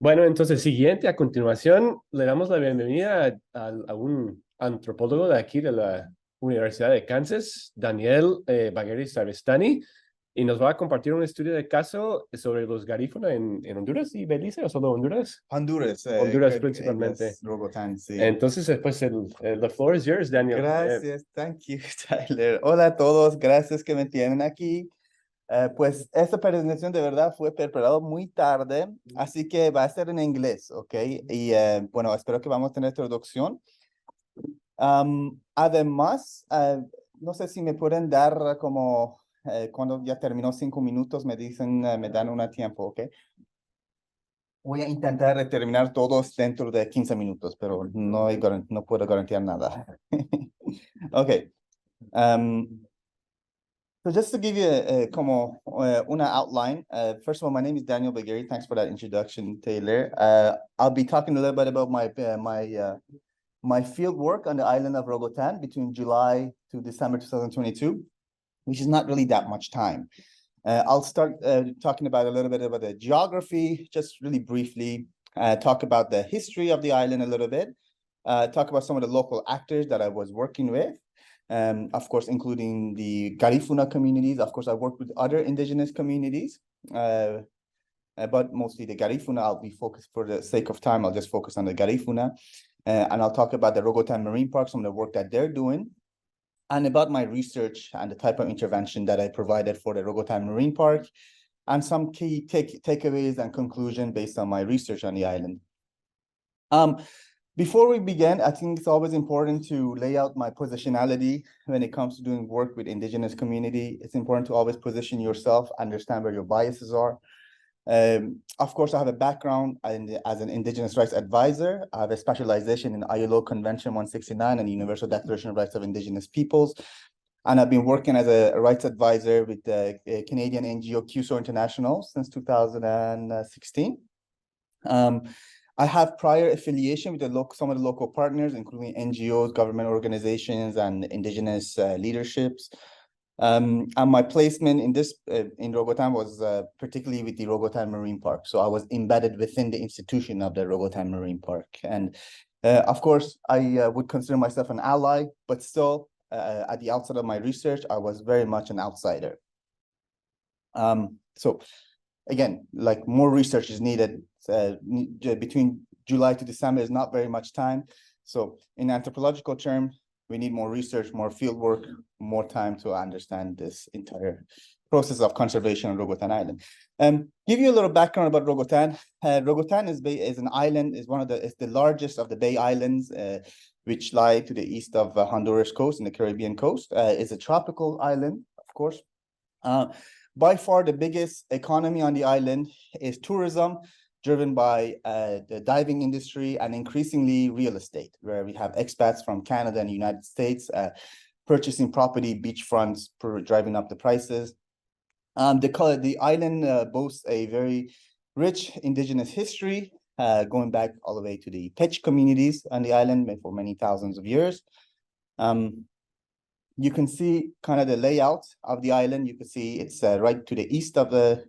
Bueno, entonces, siguiente, a continuación, le damos la bienvenida a un antropólogo de aquí, de la Universidad de Kansas, Daniel Bagheri Sarvestani, y nos va a compartir un estudio de caso sobre los garífuna en Honduras y Belice, o solo Honduras. Honduras, Honduras yes, principalmente. Rogotán, sí. Entonces, pues, the floor is yours, Daniel. Gracias, thank you, Tyler. Hola a todos, gracias que me tienen aquí. Pues esta presentación de verdad fue preparado muy tarde, así que va a ser en inglés, ¿ok? Y bueno, espero que vamos a tener traducción. Además, no sé si me pueden dar como, cuando ya terminó 5 minutos, me dicen, me dan un tiempo, ¿ok? Voy a intentar terminar todos dentro de 15 minutos, pero no puedo garantizar nada. Okay. So just to give you como una outline, first of all, my name is Daniel Bagheri. Thanks for that introduction, Taylor. I'll be talking a little bit about my field work on the island of Rogotan between July to December 2022, which is not really that much time. I'll start talking about a little bit about the geography, just really briefly, talk about the history of the island a little bit, talk about some of the local actors that I was working with, of course, including the Garifuna communities. Of course, I worked with other indigenous communities, but mostly the Garifuna. I'll be focused for the sake of time. I'll just focus on the Garifuna, and I'll talk about the Rogotan Marine Park, some of the work that they're doing, and about my research and the type of intervention that I provided for the Rogotan Marine Park, and some key takeaways and conclusion based on my research on the island. Before we begin, I think it's always important to lay out my positionality when it comes to doing work with indigenous community. It's important to always position yourself, understand where your biases are. Of course, I have a background as an indigenous rights advisor. I have a specialization in ILO Convention 169 and the Universal Declaration of Rights of Indigenous Peoples. And I've been working as a rights advisor with the Canadian NGO QSO International since 2016. I have prior affiliation with some of the local partners, including NGOs, government organizations, and indigenous leaderships. And my placement in in Rogotan was particularly with the Rogotan Marine Park. So I was embedded within the institution of the Rogotan Marine Park. And of course, I would consider myself an ally, but still, at the outset of my research, I was very much an outsider. So again, like more research is needed. Between July to December is not very much time. So in anthropological terms, we need more research, more field work, more time to understand this entire process of conservation on Rogotan Island. Give you a little background about Rogotan. Rogotan is an island, is the largest of the Bay Islands, which lie to the east of Honduras coast and the Caribbean coast. It's a tropical island, of course. By far, the biggest economy on the island is tourism, driven by the diving industry and increasingly real estate, where we have expats from Canada and the United States purchasing property, beachfronts, driving up the prices. The island boasts a very rich indigenous history, going back all the way to the Pech communities on the island for many thousands of years. You can see kind of the layout of the island. You can see it's right to the east of the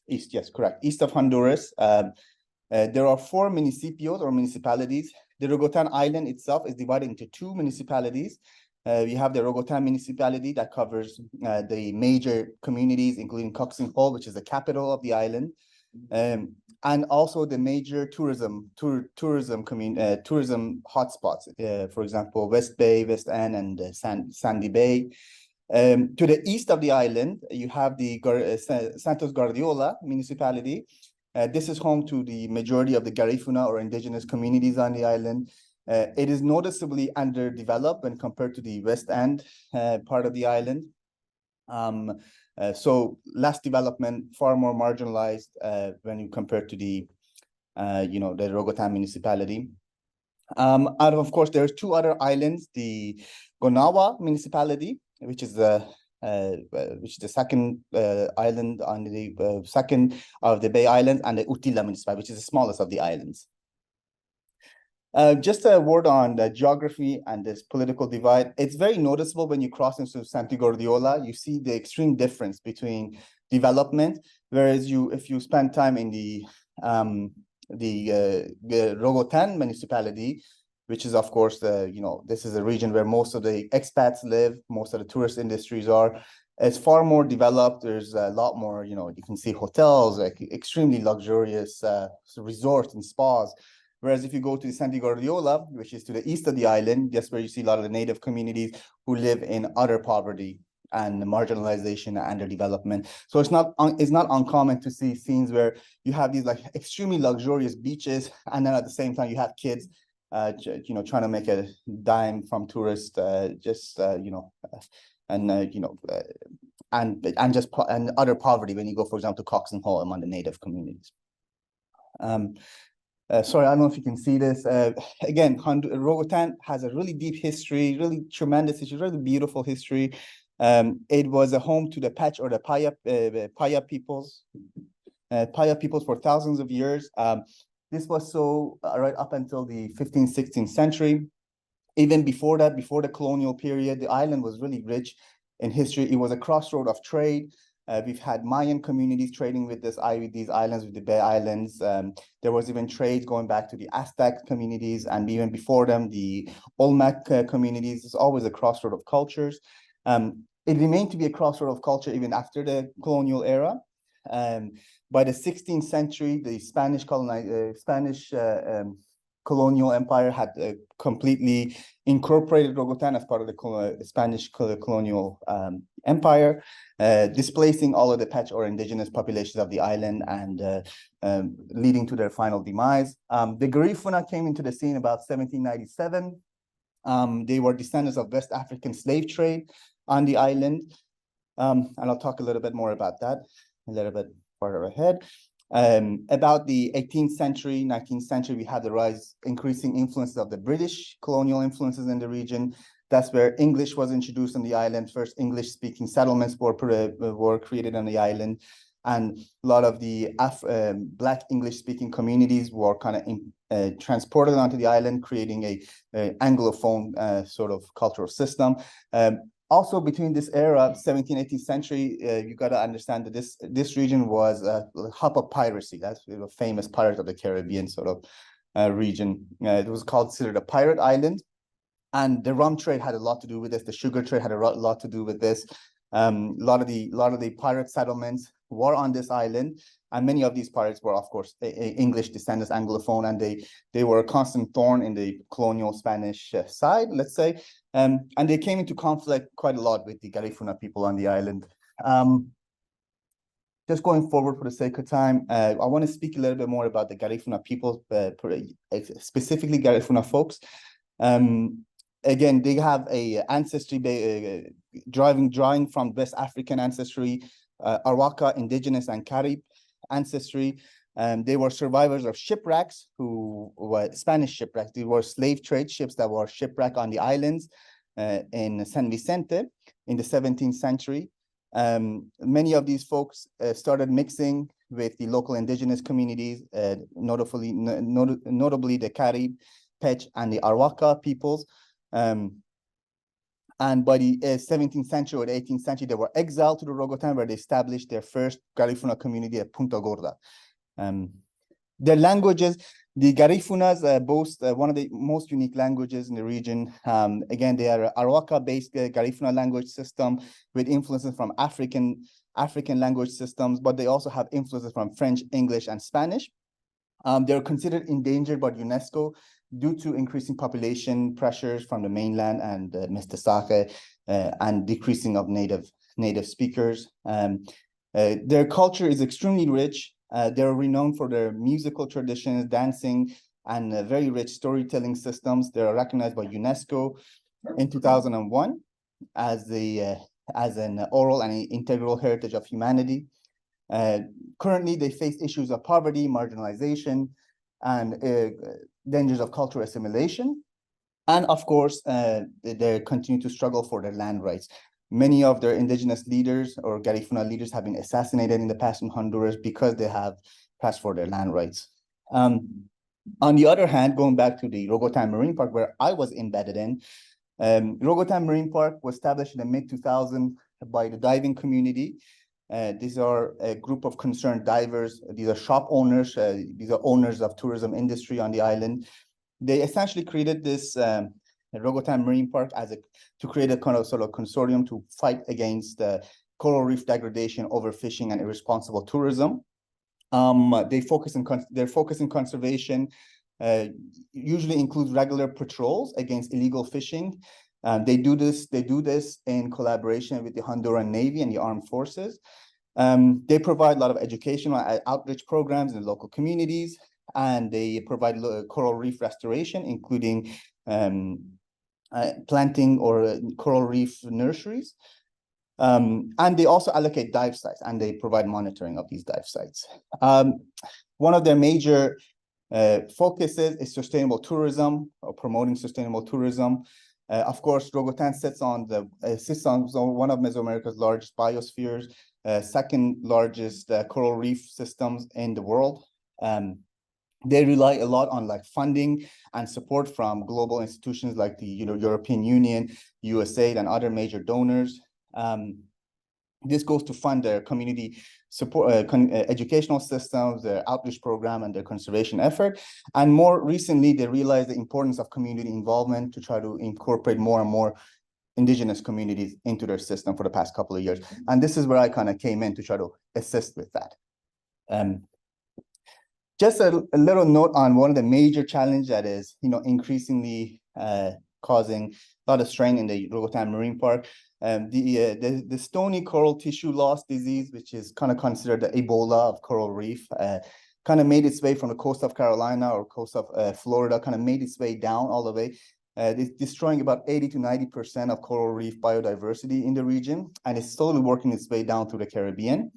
east, yes, correct, east of Honduras. There are 4 municipios or municipalities. The Rogotan Island itself is divided into 2 municipalities. You have the Rogotan municipality that covers the major communities, including Coxenhole, which is the capital of the island, and also the major tourism hotspots. For example, West Bay, West End, and Sandy Bay. To the east of the island, you have the Santos Guardiola municipality. This is home to the majority of the Garifuna or indigenous communities on the island. It is noticeably underdeveloped when compared to the West End part of the island. So less development, far more marginalized when you compare to the the Rogotan municipality. Of course, there's 2 other islands: the Gonawa municipality, which is the second island on the second of the Bay Islands, and the Utila municipality, which is the smallest of the islands. Just a word on the geography and this political divide. It's very noticeable when you cross into Santo Guardiola. You see the extreme difference between development, whereas if you spend time in the the Rogotan municipality, which is of course this is a region where most of the expats live, most of the tourist industries are. It's far more developed. There's a lot more, you can see hotels, like extremely luxurious resorts and spas. Whereas if you go to Santi Guardiola, which is to the east of the island, that's where you see a lot of the native communities who live in utter poverty and marginalization and underdevelopment. So it's not uncommon to see scenes where you have these like extremely luxurious beaches, and then at the same time you have kids trying to make a dime from tourists, and utter poverty when you go, for example, to Cox and Hall among the native communities. Sorry, I don't know if you can see this. Again, Rogotan has a really deep history, really tremendous history, really beautiful history. It was a home to the Pech or the Paya peoples for thousands of years. This was so right up until the 15th, 16th century. Even before that, before the colonial period, the island was really rich in history. It was a crossroad of trade. We've had Mayan communities trading with these islands, with the Bay Islands. There was even trade going back to the Aztec communities, and even before them, the Olmec communities. It's always a crossroad of cultures. It remained to be a crossroad of culture even after the colonial era. By the 16th century, the Spanish colonial empire had completely incorporated Rogotan as part of the Spanish colonial empire, displacing all of the Pech or indigenous populations of the island and leading to their final demise. The Garifuna came into the scene about 1797. They were descendants of West African slave trade on the island. And I'll talk a little bit more about that a little bit further ahead. About the 18th century, 19th century, we had the increasing influences of the British colonial influences in the region. That's where English was introduced on the island. First English-speaking settlements were created on the island. And a lot of the Black English-speaking communities were kind of transported onto the island, creating a Anglophone sort of cultural system. Also, between this era, 17th, 18th century, you got to understand that this region was a hub of piracy. That's a famous Pirates of the Caribbean sort of region. It was considered a pirate island, and the rum trade had a lot to do with this. The sugar trade had a lot to do with this. A lot of the pirate settlements were on this island, and many of these pirates were, of course, English descendants, Anglophone, and they were a constant thorn in the colonial Spanish side, let's say. And they came into conflict quite a lot with the Garifuna people on the island. Just going forward for the sake of time, I want to speak a little bit more about the Garifuna people, specifically Garifuna folks. Again, they have a ancestry drawing from West African ancestry, Arwaka, Indigenous, and Carib ancestry. They were survivors of shipwrecks, who were Spanish shipwrecks. They were slave trade ships that were shipwrecked on the islands in San Vicente in the 17th century. Many of these folks started mixing with the local indigenous communities, notably the Carib, Pech, and the Arwaka peoples. And by the 17th century or the 18th century, they were exiled to the Rogotan, where they established their first Garifuna community at Punta Gorda. Their languages, the Garifunas boast one of the most unique languages in the region. Again, they are Arwaka-based Garifuna language system with influences from African language systems, but they also have influences from French, English, and Spanish. They're considered endangered by UNESCO due to increasing population pressures from the mainland and mestizaje and decreasing of native speakers. Their culture is extremely rich. They're renowned for their musical traditions, dancing, and very rich storytelling systems. They are recognized by UNESCO in 2001 as an oral and integral heritage of humanity. Currently, they face issues of poverty, marginalization, and dangers of cultural assimilation. And of course, they continue to struggle for their land rights. Many of their indigenous leaders or Garifuna leaders have been assassinated in the past in Honduras because they have pressed for their land rights. On the other hand, going back to the Rogotan Marine Park, where I was embedded in, Rogotan Marine Park was established in the mid-2000s by the diving community. These are a group of concerned divers. These are shop owners. These are owners of tourism industry on the island. They essentially created this Rogotan Marine Park to create a kind of sort of consortium to fight against coral reef degradation, overfishing, and irresponsible tourism. Their focus in conservation usually includes regular patrols against illegal fishing. They do this in collaboration with the Honduran Navy and the armed forces. They provide a lot of educational outreach programs in local communities, and they provide coral reef restoration, including planting or coral reef nurseries. And they also allocate dive sites, and they provide monitoring of these dive sites. One of their major focuses is sustainable tourism, or promoting sustainable tourism. Of course, Rogotan sits on one of Mesoamerica's largest biospheres, second largest coral reef systems in the world. They rely a lot on funding and support from global institutions like the European Union, USAID, and other major donors. This goes to fund their community support, educational systems, their outreach program, and their conservation effort. And more recently, they realized the importance of community involvement to try to incorporate more and more Indigenous communities into their system for the past couple of years. And this is where I kind of came in to try to assist with that. Just a little note on one of the major challenges that is, increasingly causing a lot of strain in the Rogotan Marine Park. The stony coral tissue loss disease, which is kind of considered the Ebola of coral reef, kind of made its way from the coast of Carolina or coast of Florida, kind of made its way down all the way, destroying about 80 to 90% of coral reef biodiversity in the region, and it's slowly working its way down through the Caribbean.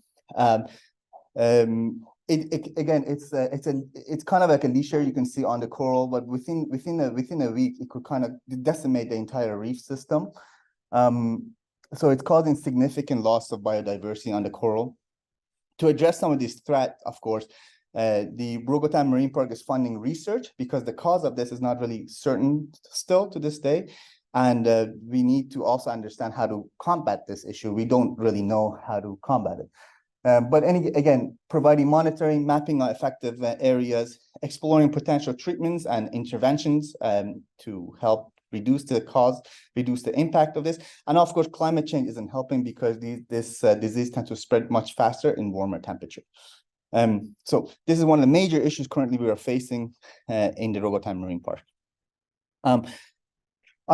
It's kind of like a leisure you can see on the coral, but within a week it could kind of decimate the entire reef system. So it's causing significant loss of biodiversity on the coral. To address some of these threats, of course, the Rogotan Marine Park is funding research because the cause of this is not really certain still to this day. And we need to also understand how to combat this issue. We don't really know how to combat it. But again, providing monitoring, mapping our effective areas, exploring potential treatments and interventions to help reduce the impact of this. And of course, climate change isn't helping because this disease tends to spread much faster in warmer temperature. So this is one of the major issues currently we are facing in the Rogotan Marine Park. On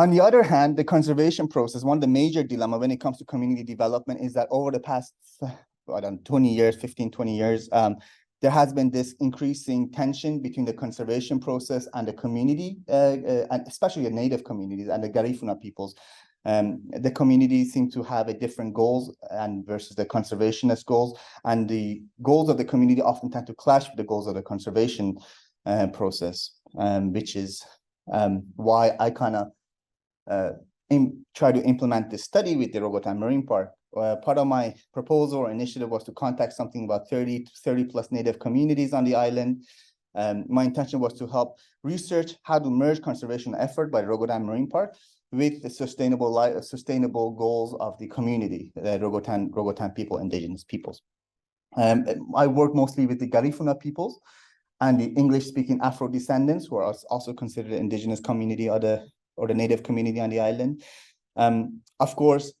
the other hand, the conservation process, one of the major dilemma when it comes to community development is that over the past 20 years, 15, 20 years, there has been this increasing tension between the conservation process and the community, and especially the native communities and the Garifuna peoples. The communities seem to have a different goals and versus the conservationist goals, and the goals of the community often tend to clash with the goals of the conservation process, which is why I kind of try to implement this study with the Rogotan Marine Park. Part of my proposal or initiative was to contact something about 30 plus native communities on the island. My intention was to help research how to merge conservation effort by Rogotan Marine Park with the sustainable goals of the community, the Rogotan people, Indigenous peoples. I work mostly with the Garifuna peoples and the English-speaking Afro descendants, who are also considered the Indigenous community or the native community on the island. Of course,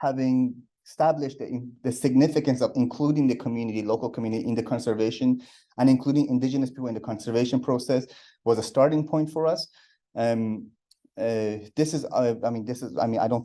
having established the significance of including the community, local community in the conservation and including Indigenous people in the conservation process was a starting point for us. I don't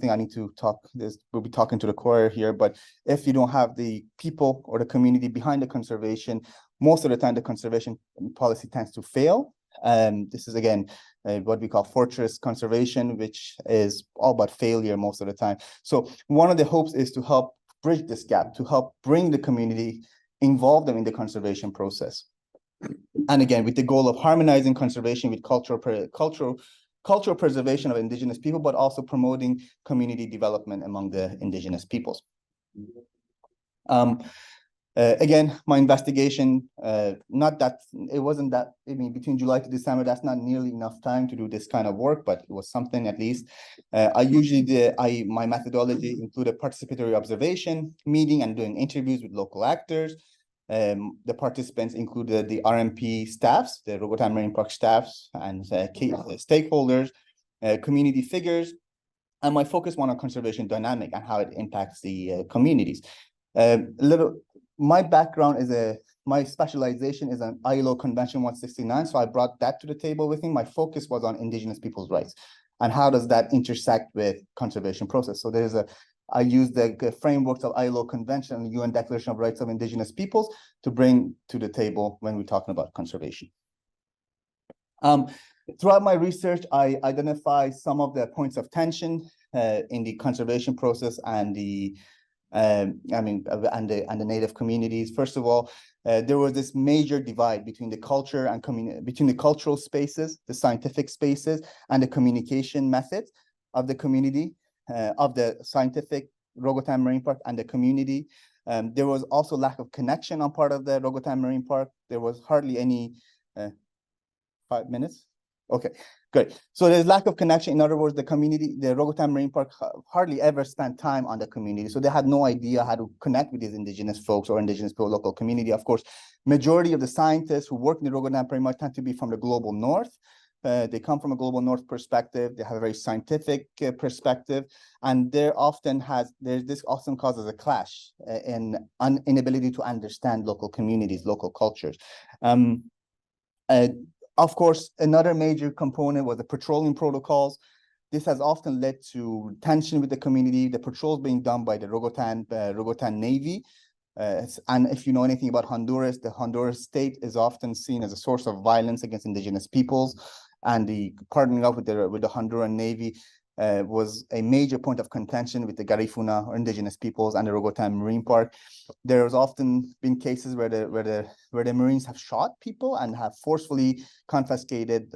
think I need to talk this, we'll be talking to the choir here, but if you don't have the people or the community behind the conservation, most of the time the conservation policy tends to fail. This is again what we call fortress conservation, which is all about failure most of the time. So one of the hopes is to help bridge this gap, to help bring the community, involve them in the conservation process. And again, with the goal of harmonizing conservation with cultural preservation of Indigenous people, but also promoting community development among the Indigenous peoples. Again, my investigation, it wasn't that, I mean, between July to December, that's not nearly enough time to do this kind of work, but it was something at least. My methodology included participatory observation, meeting and doing interviews with local actors. The participants included the RMP staffs, the Rogotan Marine Park staffs and key stakeholders, community figures. And my focus was on conservation dynamic and how it impacts the communities. My background is my specialization is an ILO Convention 169, so I brought that to the table with me. My focus was on Indigenous people's rights and how does that intersect with conservation process. So I use the frameworks of ILO Convention and the UN Declaration of Rights of Indigenous Peoples to bring to the table when we're talking about conservation. Throughout my research, I identified some of the points of tension in the conservation process and the native communities. First of all, there was this major divide between the culture and between the cultural spaces, the scientific spaces, and the communication methods of the community, of the scientific Rogotan Marine Park and the community. There was also lack of connection on part of the Rogotan Marine Park. There was hardly any 5 minutes. Okay, good. So there's lack of connection. In other words, the community, the Rogotan Marine Park hardly ever spent time on the community. So they had no idea how to connect with these Indigenous folks or Indigenous people, local community. Of course, majority of the scientists who work in the Rogotan Marine Park tend to be from the global north. They come from a global north perspective. They have a very scientific perspective, and there's this often causes a clash in inability to understand local communities, local cultures. Of course, another major component was the patrolling protocols. This has often led to tension with the community, the patrols being done by the Rogotan Navy. And if you know anything about Honduras, the Honduras state is often seen as a source of violence against Indigenous peoples. And the partnering up with the Honduran Navy was a major point of contention with the Garifuna or Indigenous peoples and the Rogotan Marine Park. There has often been cases where the Marines have shot people and have forcefully confiscated,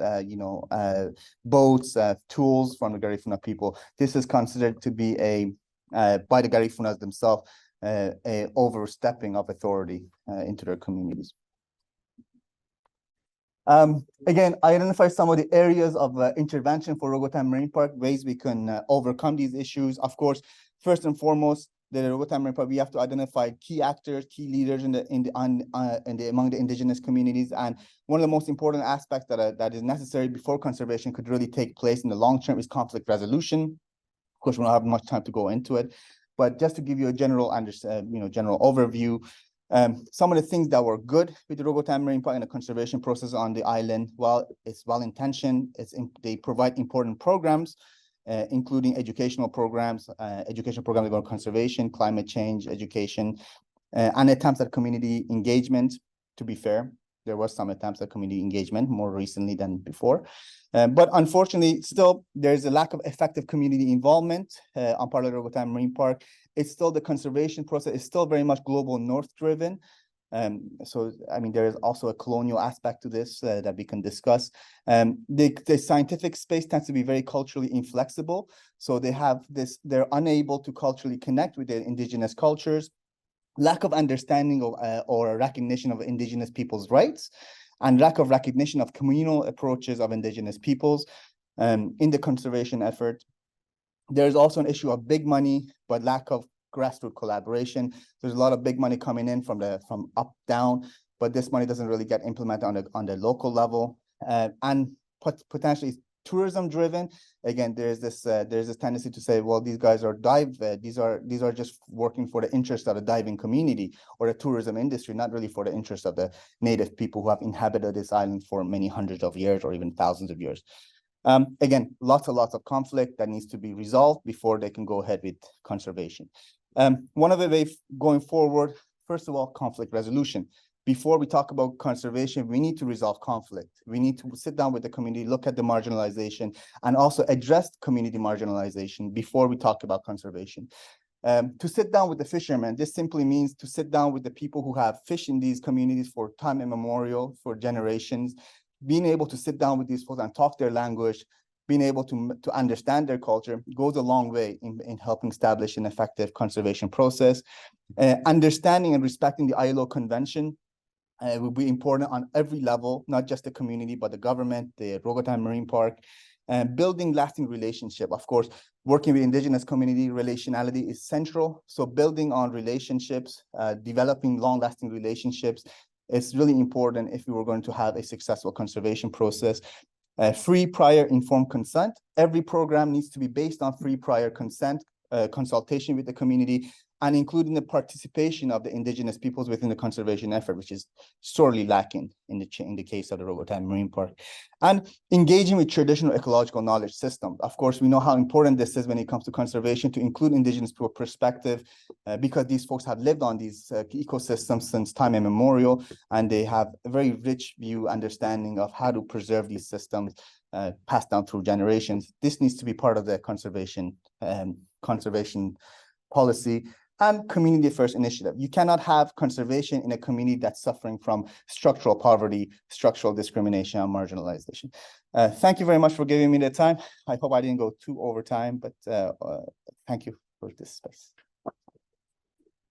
boats, tools from the Garifuna people. This is considered to be by the Garifunas themselves, a overstepping of authority into their communities. Again, I identify some of the areas of intervention for Rogotan Marine Park, ways we can overcome these issues. Of course, first and foremost, the Rogotan Marine Park, we have to identify key actors, key leaders among the Indigenous communities. And one of the most important aspects that is necessary before conservation could really take place in the long term is conflict resolution. Of course, we don't have much time to go into it, but just to give you a general overview. Some of the things that were good with the Rogotan Marine Park and the conservation process on the island, while it's well-intentioned, they provide important programs, including educational programs about conservation, climate change, education, and attempts at community engagement. To be fair, there was some attempts at community engagement more recently than before. But unfortunately, still, there's a lack of effective community involvement on part of the Rogotan Marine Park. It's still the conservation process is still very much global north driven. So, I mean, there is also a colonial aspect to this that we can discuss. The scientific space tends to be very culturally inflexible. So they're unable to culturally connect with their Indigenous cultures, lack of understanding or recognition of Indigenous people's rights, and lack of recognition of communal approaches of Indigenous peoples in the conservation effort. There's also an issue of big money, but lack of grassroots collaboration. There's a lot of big money coming in from up down, but this money doesn't really get implemented on the local level, and potentially tourism driven. Again, there's this tendency to say, well, these guys are these are just working for the interest of the diving community or the tourism industry, not really for the interest of the native people who have inhabited this island for many hundreds of years or even thousands of years. Again, lots of conflict that needs to be resolved before they can go ahead with conservation. One of the ways going forward, first of all, conflict resolution. Before we talk about conservation, we need to resolve conflict. We need to sit down with the community, look at the marginalization, and also address community marginalization before we talk about conservation. To sit down with the fishermen, this simply means to sit down with the people who have fished in these communities for time immemorial, for generations, being able to sit down with these folks and talk their language, being able to understand their culture goes a long way in helping establish an effective conservation process. Understanding and respecting the ILO Convention will be important on every level, not just the community, but the government, the Roatan Marine Park, and building lasting relationship. Of course, working with Indigenous community relationality is central. So building on relationships, developing long-lasting relationships is really important if we were going to have a successful conservation process. Free prior informed consent. Every program needs to be based on free prior consent, consultation with the community, and including the participation of the Indigenous peoples within the conservation effort, which is sorely lacking in the case of the Roatan Marine Park. And engaging with traditional ecological knowledge systems. Of course, we know how important this is when it comes to conservation, to include Indigenous people perspective, because these folks have lived on these ecosystems since time immemorial, and they have a very rich view, understanding of how to preserve these systems passed down through generations. This needs to be part of the conservation policy. And community first initiative. You cannot have conservation in a community that's suffering from structural poverty, structural discrimination, and marginalization. Thank you very much for giving me the time. I hope I didn't go too over time, but thank you for this space.